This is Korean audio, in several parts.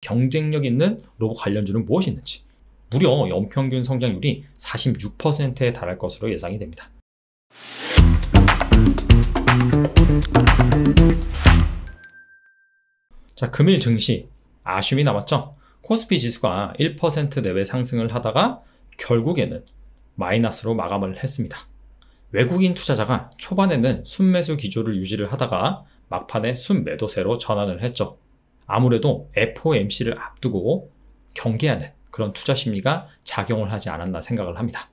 경쟁력 있는 로봇 관련주는 무엇이 있는지, 무려 연평균 성장률이 46%에 달할 것으로 예상이 됩니다. 자, 금일 증시 아쉬움이 남았죠? 코스피 지수가 1% 내외 상승을 하다가 결국에는 마이너스로 마감을 했습니다. 외국인 투자자가 초반에는 순매수 기조를 유지를 하다가 막판에 순매도세로 전환을 했죠. 아무래도 FOMC를 앞두고 경계하는 그런 투자 심리가 작용을 하지 않았나 생각을 합니다.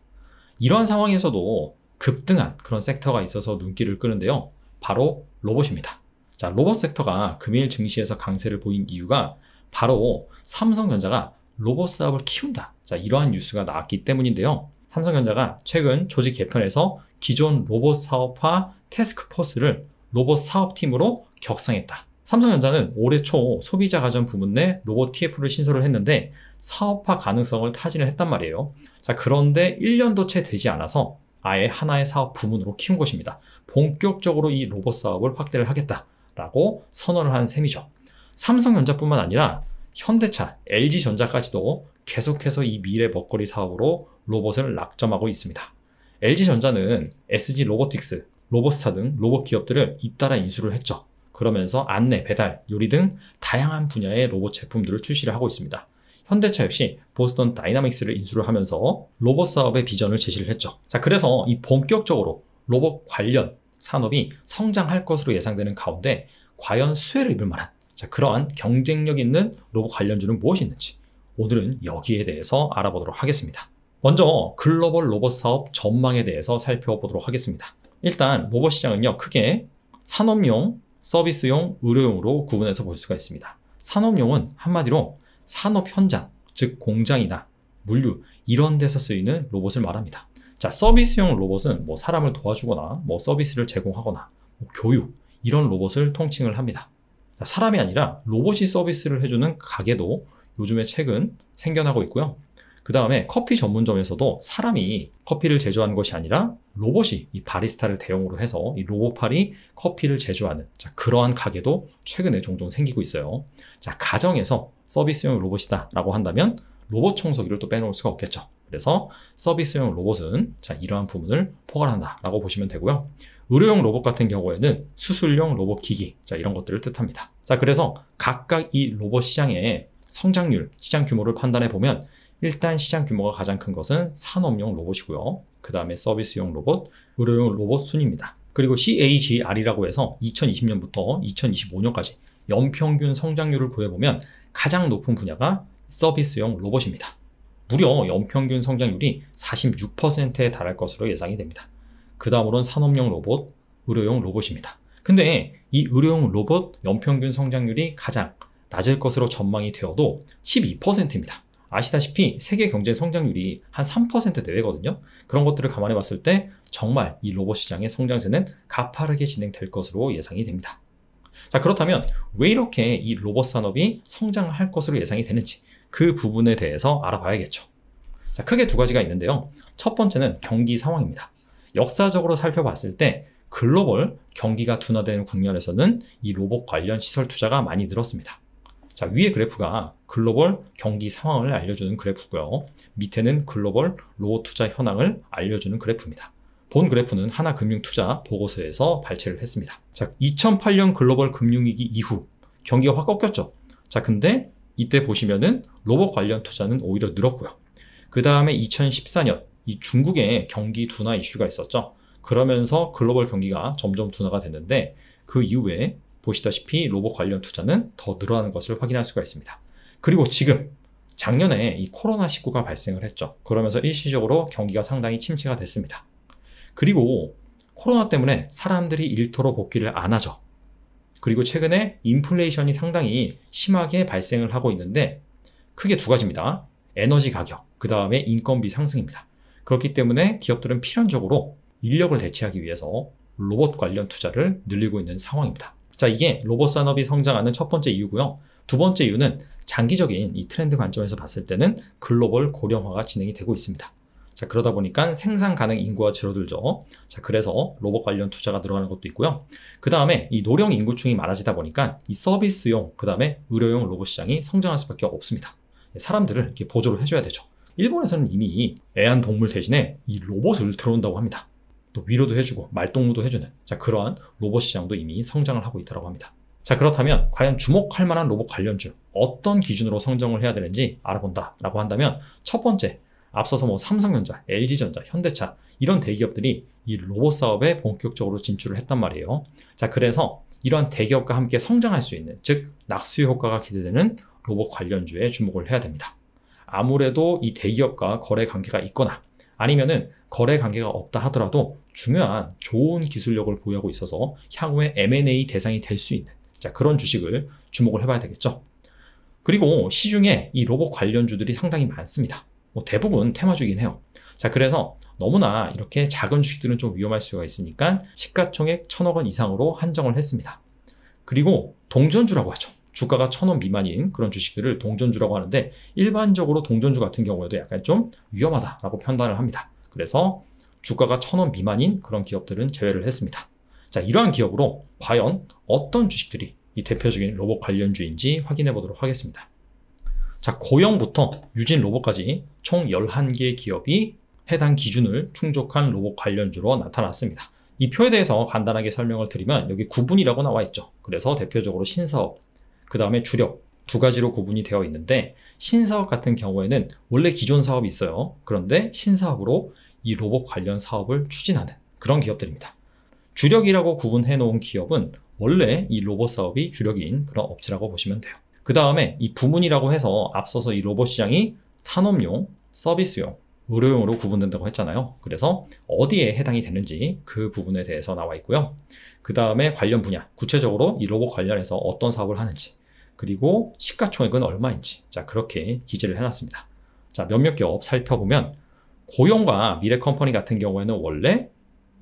이러한 상황에서도 급등한 그런 섹터가 있어서 눈길을 끄는데요. 바로 로봇입니다. 자, 로봇 섹터가 금일 증시에서 강세를 보인 이유가 바로 삼성전자가 로봇 사업을 키운다. 자, 이러한 뉴스가 나왔기 때문인데요. 삼성전자가 최근 조직 개편에서 기존 로봇 사업화 태스크포스를 로봇 사업팀으로 격상했다. 삼성전자는 올해 초 소비자 가전 부문 내 로봇 TF를 신설을 했는데 사업화 가능성을 타진을 했단 말이에요. 자, 그런데 1년도 채 되지 않아서 아예 하나의 사업 부문으로 키운 것입니다. 본격적으로 이 로봇 사업을 확대를 하겠다라고 선언을 한 셈이죠. 삼성전자뿐만 아니라 현대차, LG전자까지도 계속해서 이 미래 먹거리 사업으로 로봇을 낙점하고 있습니다. LG전자는 SG 로보틱스, 로봇스타 등 로봇 기업들을 잇따라 인수를 했죠. 그러면서 안내, 배달, 요리 등 다양한 분야의 로봇 제품들을 출시를 하고 있습니다. 현대차 역시 보스턴 다이나믹스를 인수를 하면서 로봇 사업의 비전을 제시를 했죠. 자, 그래서 이 본격적으로 로봇 관련 산업이 성장할 것으로 예상되는 가운데 과연 수혜를 입을 만한 그러한 경쟁력 있는 로봇 관련주는 무엇이 있는지 오늘은 여기에 대해서 알아보도록 하겠습니다. 먼저 글로벌 로봇 사업 전망에 대해서 살펴보도록 하겠습니다. 일단 로봇 시장은요, 크게 산업용, 서비스용, 의료용으로 구분해서 볼 수가 있습니다. 산업용은 한마디로 산업 현장, 즉 공장이나 물류 이런 데서 쓰이는 로봇을 말합니다. 자, 서비스용 로봇은 사람을 도와주거나 서비스를 제공하거나 교육 이런 로봇을 통칭을 합니다. 자, 사람이 아니라 로봇이 서비스를 해주는 가게도 요즘에 최근 생겨나고 있고요. 그 다음에 커피 전문점에서도 사람이 커피를 제조하는 것이 아니라 로봇이 이 바리스타를 대용으로 해서 이 로봇팔이 커피를 제조하는 그러한 가게도 최근에 종종 생기고 있어요. 자, 가정에서 서비스용 로봇이다 라고 한다면 로봇 청소기를 또 빼놓을 수가 없겠죠. 그래서 서비스용 로봇은 이러한 부분을 포괄한다 라고 보시면 되고요. 의료용 로봇 같은 경우에는 수술용 로봇 기기 이런 것들을 뜻합니다. 자, 그래서 각각 이 로봇 시장의 성장률, 시장 규모를 판단해 보면 일단 시장 규모가 가장 큰 것은 산업용 로봇이고요. 그 다음에 서비스용 로봇, 의료용 로봇 순입니다. 그리고 CAGR이라고 해서 2020년부터 2025년까지 연평균 성장률을 구해보면 가장 높은 분야가 서비스용 로봇입니다. 무려 연평균 성장률이 46%에 달할 것으로 예상이 됩니다. 그 다음으로는 산업용 로봇, 의료용 로봇입니다. 근데 이 의료용 로봇 연평균 성장률이 가장 낮을 것으로 전망이 되어도 12%입니다. 아시다시피 세계 경제 성장률이 한 3% 내외거든요. 그런 것들을 감안해 봤을 때 정말 이 로봇 시장의 성장세는 가파르게 진행될 것으로 예상이 됩니다. 자, 그렇다면 왜 이렇게 이 로봇 산업이 성장할 것으로 예상이 되는지 그 부분에 대해서 알아봐야겠죠. 자, 크게 두 가지가 있는데요. 첫 번째는 경기 상황입니다. 역사적으로 살펴봤을 때 글로벌 경기가 둔화되는 국면에서는 이 로봇 관련 시설 투자가 많이 늘었습니다. 자, 위의 그래프가 글로벌 경기 상황을 알려주는 그래프고요. 밑에는 글로벌 로봇 투자 현황을 알려주는 그래프입니다. 본 그래프는 하나금융투자 보고서에서 발췌를 했습니다. 자, 2008년 글로벌 금융위기 이후 경기가 확 꺾였죠. 자, 근데 이때 보시면은 로봇 관련 투자는 오히려 늘었고요. 그 다음에 2014년 이 중국의 경기 둔화 이슈가 있었죠. 그러면서 글로벌 경기가 점점 둔화가 됐는데 그 이후에 보시다시피 로봇 관련 투자는 더 늘어나는 것을 확인할 수가 있습니다. 그리고 지금 작년에 이 코로나19가 발생을 했죠. 그러면서 일시적으로 경기가 상당히 침체가 됐습니다. 그리고 코로나 때문에 사람들이 일터로 복귀를 안 하죠. 그리고 최근에 인플레이션이 상당히 심하게 발생을 하고 있는데 크게 두 가지입니다. 에너지 가격, 그 다음에 인건비 상승입니다. 그렇기 때문에 기업들은 필연적으로 인력을 대체하기 위해서 로봇 관련 투자를 늘리고 있는 상황입니다. 자, 이게 로봇 산업이 성장하는 첫 번째 이유고요. 두 번째 이유는 장기적인 이 트렌드 관점에서 봤을 때는 글로벌 고령화가 진행이 되고 있습니다. 자, 그러다 보니까 생산 가능 인구가 줄어들죠. 자, 그래서 로봇 관련 투자가 늘어나는 것도 있고요. 그 다음에 이 노령 인구층이 많아지다 보니까 이 서비스용, 그 다음에 의료용 로봇 시장이 성장할 수밖에 없습니다. 사람들을 이렇게 보조를 해줘야 되죠. 일본에서는 이미 애완동물 대신에 이 로봇을 들어온다고 합니다. 또 위로도 해주고 말동무도 해주는, 자, 그러한 로봇 시장도 이미 성장을 하고 있다고 합니다. 자, 그렇다면 과연 주목할 만한 로봇 관련주, 어떤 기준으로 선정을 해야 되는지 알아본다라고 한다면, 첫 번째, 앞서서 뭐 삼성전자, LG전자, 현대차 이런 대기업들이 이 로봇 사업에 본격적으로 진출을 했단 말이에요. 자, 그래서 이러한 대기업과 함께 성장할 수 있는, 즉 낙수 효과가 기대되는 로봇 관련주에 주목을 해야 됩니다. 아무래도 이 대기업과 거래 관계가 있거나 아니면은 거래 관계가 없다 하더라도 중요한 좋은 기술력을 보유하고 있어서 향후에 M&A 대상이 될 수 있는, 자, 그런 주식을 주목을 해봐야 되겠죠. 그리고 시중에 이 로봇 관련주들이 상당히 많습니다. 뭐 대부분 테마주긴 해요. 자, 그래서 너무나 이렇게 작은 주식들은 좀 위험할 수가 있으니까 시가총액 1,000억 원 이상으로 한정을 했습니다. 그리고 동전주라고 하죠. 주가가 1,000원 미만인 그런 주식들을 동전주라고 하는데, 일반적으로 동전주 같은 경우에도 약간 좀 위험하다라고 판단을 합니다. 그래서 주가가 1,000원 미만인 그런 기업들은 제외를 했습니다. 자, 이러한 기업으로 과연 어떤 주식들이 이 대표적인 로봇 관련주인지 확인해 보도록 하겠습니다. 자, 고영부터 유진 로봇까지 총 11개의 기업이 해당 기준을 충족한 로봇 관련주로 나타났습니다. 이 표에 대해서 간단하게 설명을 드리면 여기 구분이라고 나와 있죠. 그래서 대표적으로 신사업, 그 다음에 주력 두 가지로 구분이 되어 있는데, 신사업 같은 경우에는 원래 기존 사업이 있어요. 그런데 신사업으로 이 로봇 관련 사업을 추진하는 그런 기업들입니다. 주력이라고 구분해 놓은 기업은 원래 이 로봇 사업이 주력인 그런 업체라고 보시면 돼요. 그 다음에 이 부문이라고 해서 앞서서 이 로봇 시장이 산업용, 서비스용, 의료용으로 구분된다고 했잖아요. 그래서 어디에 해당이 되는지 그 부분에 대해서 나와 있고요. 그 다음에 관련 분야, 구체적으로 이 로봇 관련해서 어떤 사업을 하는지, 그리고 시가총액은 얼마인지, 자, 그렇게 기재를 해놨습니다. 자, 몇몇 기업 살펴보면 고영과 미래컴퍼니 같은 경우에는 원래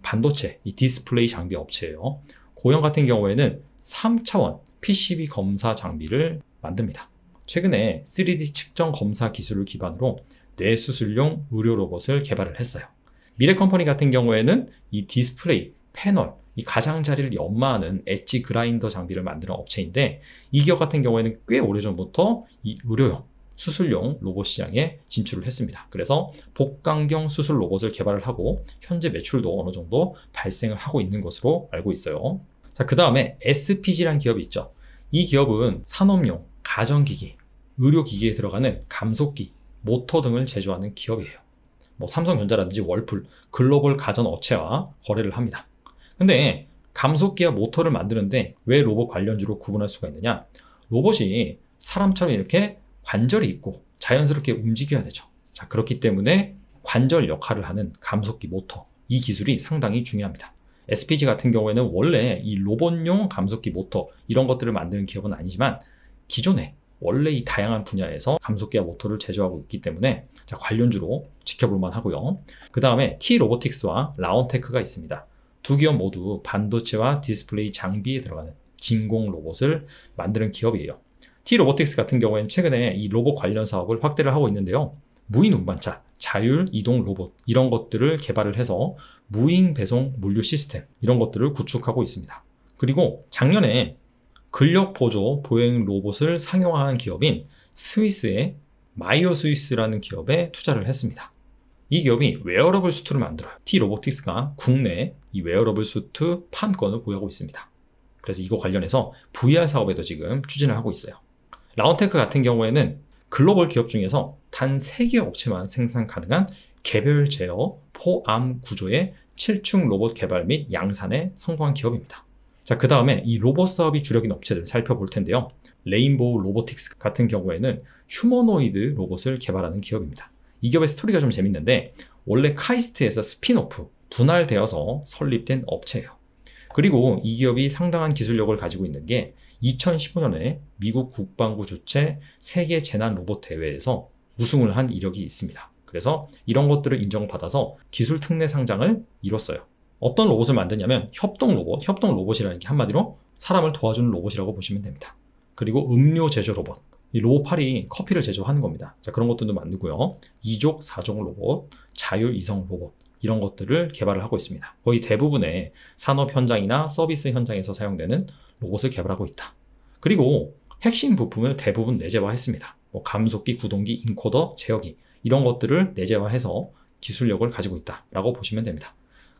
반도체, 이 디스플레이 장비 업체예요. 고영 같은 경우에는 3차원 PCB 검사 장비를 만듭니다. 최근에 3D 측정 검사 기술을 기반으로 뇌수술용 의료 로봇을 개발을 했어요. 미래컴퍼니 같은 경우에는 이 디스플레이, 패널, 이 가장자리를 연마하는 엣지 그라인더 장비를 만드는 업체인데, 이 기업 같은 경우에는 꽤 오래전부터 이 의료용, 수술용 로봇 시장에 진출을 했습니다. 그래서 복강경 수술 로봇을 개발을 하고 현재 매출도 어느 정도 발생을 하고 있는 것으로 알고 있어요. 자, 그 다음에 SPG라는 기업이 있죠. 이 기업은 산업용, 가전기기, 의료기기에 들어가는 감속기, 모터 등을 제조하는 기업이에요. 뭐 삼성전자라든지 월풀, 글로벌 가전 업체와 거래를 합니다. 근데 감속기와 모터를 만드는데 왜 로봇 관련주로 구분할 수가 있느냐? 로봇이 사람처럼 이렇게 관절이 있고 자연스럽게 움직여야 되죠. 자, 그렇기 때문에 관절 역할을 하는 감속기, 모터, 이 기술이 상당히 중요합니다. SPG 같은 경우에는 원래 이 로봇용 감속기, 모터 이런 것들을 만드는 기업은 아니지만 기존에 원래 이 다양한 분야에서 감속기와 모터를 제조하고 있기 때문에, 자, 관련주로 지켜볼만 하고요. 그 다음에 T-로보틱스와 라온테크가 있습니다. 두 기업 모두 반도체와 디스플레이 장비에 들어가는 진공 로봇을 만드는 기업이에요. T-로보틱스 같은 경우에는 최근에 이 로봇 관련 사업을 확대를 하고 있는데요. 무인 운반차, 자율 이동 로봇 이런 것들을 개발을 해서 무인 배송 물류 시스템 이런 것들을 구축하고 있습니다. 그리고 작년에 근력 보조 보행 로봇을 상용화한 기업인 스위스의 마이오 스위스라는 기업에 투자를 했습니다. 이 기업이 웨어러블 수트를 만들어요. T-로보틱스가 국내 이 웨어러블 수트 판권을 보유하고 있습니다. 그래서 이거 관련해서 VR 사업에도 지금 추진을 하고 있어요. 라온테크 같은 경우에는 글로벌 기업 중에서 단 3개 업체만 생산 가능한 개별 제어 포암 구조의 7충 로봇 개발 및 양산에 성공한 기업입니다. 자, 그 다음에 이 로봇 사업이 주력인 업체들 살펴볼 텐데요. 레인보우 로보틱스 같은 경우에는 휴머노이드 로봇을 개발하는 기업입니다. 이 기업의 스토리가 좀 재밌는데, 원래 카이스트에서 스핀오프, 분할되어서 설립된 업체예요. 그리고 이 기업이 상당한 기술력을 가지고 있는 게 2015년에 미국 국방부 주최 세계 재난 로봇 대회에서 우승을 한 이력이 있습니다. 그래서 이런 것들을 인정받아서 기술 특례 상장을 이뤘어요. 어떤 로봇을 만드냐면 협동 로봇이라는 게 한마디로 사람을 도와주는 로봇이라고 보시면 됩니다. 그리고 음료 제조 로봇, 이 로봇팔이 커피를 제조하는 겁니다. 자, 그런 것들도 만들고요. 2족, 4족 로봇, 자율이성 로봇 이런 것들을 개발을 하고 있습니다. 거의 대부분의 산업 현장이나 서비스 현장에서 사용되는 로봇을 개발하고 있다. 그리고 핵심 부품을 대부분 내재화했습니다. 뭐 감속기, 구동기, 인코더, 제어기 이런 것들을 내재화해서 기술력을 가지고 있다라고 보시면 됩니다.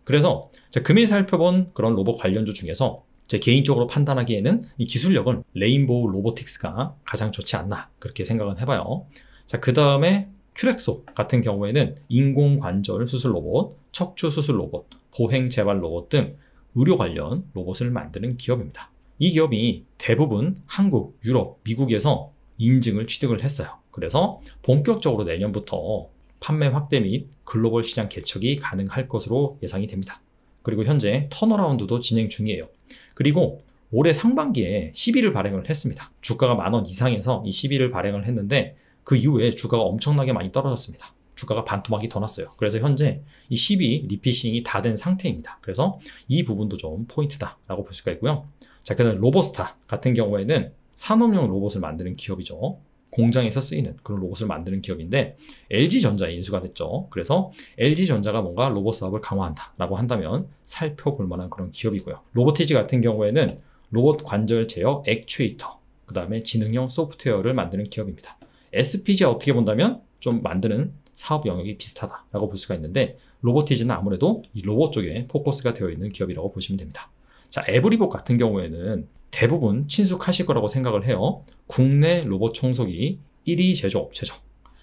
그래서 금일 살펴본 그런 로봇 관련주 중에서 제 개인적으로 판단하기에는 이 기술력은 레인보우 로보틱스가 가장 좋지 않나 그렇게 생각은 해봐요. 자, 그 다음에 큐렉소 같은 경우에는 인공관절 수술 로봇, 척추 수술 로봇, 보행 재활 로봇 등 의료 관련 로봇을 만드는 기업입니다. 이 기업이 대부분 한국, 유럽, 미국에서 인증을 취득을 했어요. 그래서 본격적으로 내년부터 판매 확대 및 글로벌 시장 개척이 가능할 것으로 예상이 됩니다. 그리고 현재 턴어라운드도 진행 중이에요. 그리고 올해 상반기에 10일을 발행을 했습니다. 주가가 10,000원 이상에서 이 10일을 발행을 했는데 그 이후에 주가가 엄청나게 많이 떨어졌습니다. 주가가 반토막이 더 났어요. 그래서 현재 이 12 리피싱이 다 된 상태입니다. 그래서 이 부분도 좀 포인트다라고 볼 수가 있고요. 자, 그다음 로보스타 같은 경우에는 산업용 로봇을 만드는 기업이죠. 공장에서 쓰이는 그런 로봇을 만드는 기업인데 LG전자에 인수가 됐죠. 그래서 LG전자가 뭔가 로봇 사업을 강화한다라고 한다면 살펴볼 만한 그런 기업이고요. 로보티지 같은 경우에는 로봇 관절 제어 액추에이터, 그 다음에 지능형 소프트웨어를 만드는 기업입니다. SPG와 어떻게 본다면 좀 만드는 사업 영역이 비슷하다라고 볼 수가 있는데 로보티지는 아무래도 이 로봇 쪽에 포커스가 되어 있는 기업이라고 보시면 됩니다. 자, 에브리봇 같은 경우에는 대부분 친숙하실 거라고 생각을 해요. 국내 로봇 청소기 1위 제조업체죠.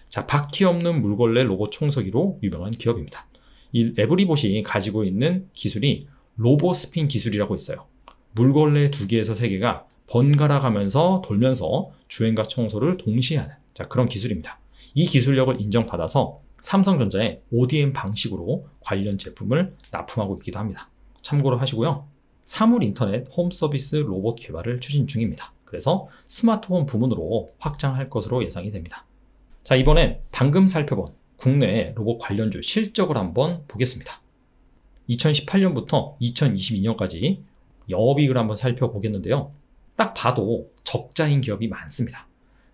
자, 바퀴 없는 물걸레 로봇 청소기로 유명한 기업입니다. 이 에브리봇이 가지고 있는 기술이 로보스핀 기술이라고 있어요. 물걸레 2개에서 3개가 번갈아 가면서 돌면서 주행과 청소를 동시에 하는 그런 기술입니다. 이 기술력을 인정받아서 삼성전자의 ODM 방식으로 관련 제품을 납품하고 있기도 합니다. 참고로 하시고요. 사물인터넷 홈서비스 로봇 개발을 추진 중입니다. 그래서 스마트홈 부문으로 확장할 것으로 예상이 됩니다. 자, 이번엔 방금 살펴본 국내 로봇 관련주 실적을 한번 보겠습니다. 2018년부터 2022년까지 영업이익을 한번 살펴보겠는데요. 딱 봐도 적자인 기업이 많습니다.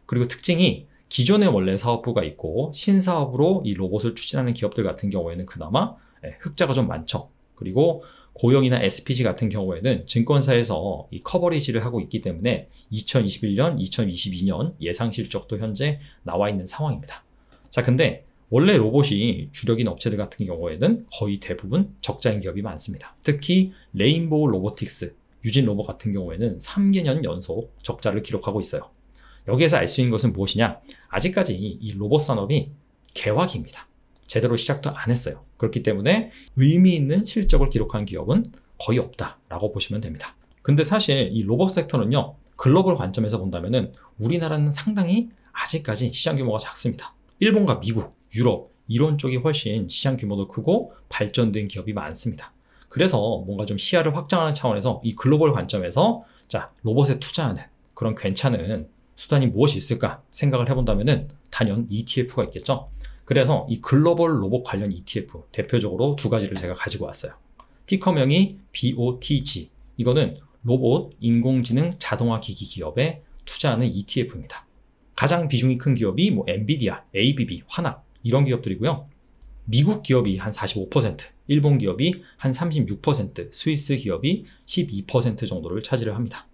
그리고 특징이 기존에 원래 사업부가 있고 신사업으로 이 로봇을 추진하는 기업들 같은 경우에는 그나마 흑자가 좀 많죠. 그리고 고영이나 SPG 같은 경우에는 증권사에서 이 커버리지를 하고 있기 때문에 2021년, 2022년 예상 실적도 현재 나와 있는 상황입니다. 자, 근데 원래 로봇이 주력인 업체들 같은 경우에는 거의 대부분 적자인 기업이 많습니다. 특히 레인보우 로보틱스, 유진 로봇 같은 경우에는 3개년 연속 적자를 기록하고 있어요. 여기에서 알 수 있는 것은 무엇이냐? 아직까지 이 로봇 산업이 개화기입니다. 제대로 시작도 안 했어요. 그렇기 때문에 의미 있는 실적을 기록한 기업은 거의 없다라고 보시면 됩니다. 근데 사실 이 로봇 섹터는요, 글로벌 관점에서 본다면은 우리나라는 상당히 아직까지 시장 규모가 작습니다. 일본과 미국, 유럽 이런 쪽이 훨씬 시장 규모도 크고 발전된 기업이 많습니다. 그래서 뭔가 좀 시야를 확장하는 차원에서 이 글로벌 관점에서 자, 로봇에 투자하는 그런 괜찮은 수단이 무엇이 있을까 생각을 해본다면은 단연 ETF가 있겠죠. 그래서 이 글로벌 로봇 관련 ETF 대표적으로 2가지를 제가 가지고 왔어요. 티커명이 BOTG. 이거는 로봇, 인공지능, 자동화 기기 기업에 투자하는 ETF입니다. 가장 비중이 큰 기업이 뭐 엔비디아, ABB, 화낙 이런 기업들이고요. 미국 기업이 한 45%, 일본 기업이 한 36%, 스위스 기업이 12% 정도를 차지를 합니다.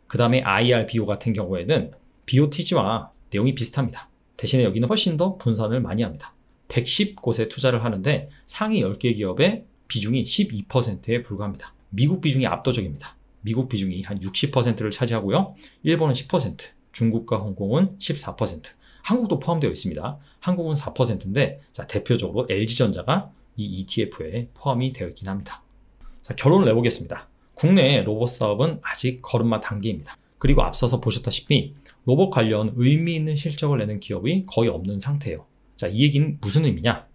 그 다음에 IRBO 같은 경우에는 BOTG와 내용이 비슷합니다. 대신에 여기는 훨씬 더 분산을 많이 합니다. 110곳에 투자를 하는데 상위 10개 기업의 비중이 12%에 불과합니다. 미국 비중이 압도적입니다. 미국 비중이 한 60%를 차지하고요. 일본은 10%, 중국과 홍콩은 14%, 한국도 포함되어 있습니다. 한국은 4%인데 자, 대표적으로 LG전자가 이 ETF에 포함이 되어 있긴 합니다. 자, 결론을 내보겠습니다. 국내 로봇 사업은 아직 걸음마 단계입니다. 그리고 앞서서 보셨다시피 로봇 관련 의미 있는 실적을 내는 기업이 거의 없는 상태예요. 자, 이 얘기는 무슨 의미냐?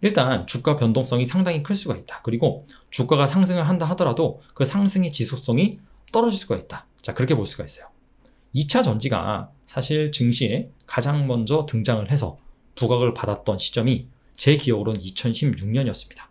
일단 주가 변동성이 상당히 클 수가 있다. 그리고 주가가 상승을 한다 하더라도 그 상승의 지속성이 떨어질 수가 있다. 자, 그렇게 볼 수가 있어요. 2차 전지가 사실 증시에 가장 먼저 등장을 해서 부각을 받았던 시점이 제 기억으로는 2016년이었습니다.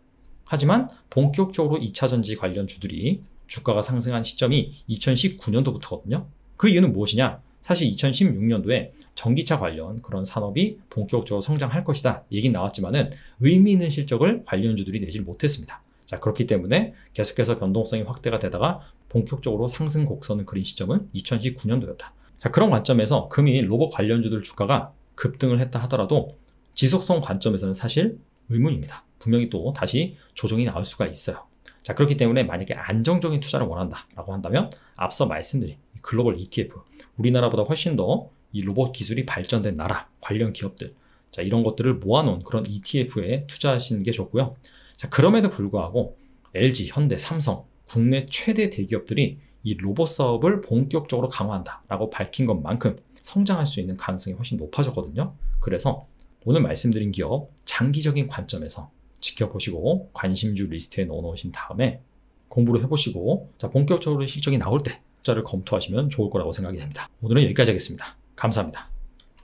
하지만 본격적으로 2차 전지 관련 주들이 주가가 상승한 시점이 2019년도부터거든요. 그 이유는 무엇이냐? 사실 2016년도에 전기차 관련 그런 산업이 본격적으로 성장할 것이다 얘기 나왔지만은 의미 있는 실적을 관련주들이 내질 못했습니다. 자, 그렇기 때문에 계속해서 변동성이 확대가 되다가 본격적으로 상승 곡선을 그린 시점은 2019년도였다. 자, 그런 관점에서 금일 로봇 관련주들 주가가 급등을 했다 하더라도 지속성 관점에서는 사실 의문입니다. 분명히 또 다시 조정이 나올 수가 있어요. 자, 그렇기 때문에 만약에 안정적인 투자를 원한다라고 한다면 앞서 말씀드린 글로벌 ETF, 우리나라보다 훨씬 더 이 로봇 기술이 발전된 나라 관련 기업들, 자, 이런 것들을 모아놓은 그런 ETF에 투자하시는 게 좋고요. 자, 그럼에도 불구하고 LG, 현대, 삼성, 국내 최대 대기업들이 이 로봇 사업을 본격적으로 강화한다라고 밝힌 것만큼 성장할 수 있는 가능성이 훨씬 높아졌거든요. 그래서 오늘 말씀드린 기업 장기적인 관점에서 지켜보시고 관심주 리스트에 넣어놓으신 다음에 공부를 해보시고, 자, 본격적으로 실적이 나올 때 투자를 검토하시면 좋을 거라고 생각이 됩니다. 오늘은 여기까지 하겠습니다. 감사합니다.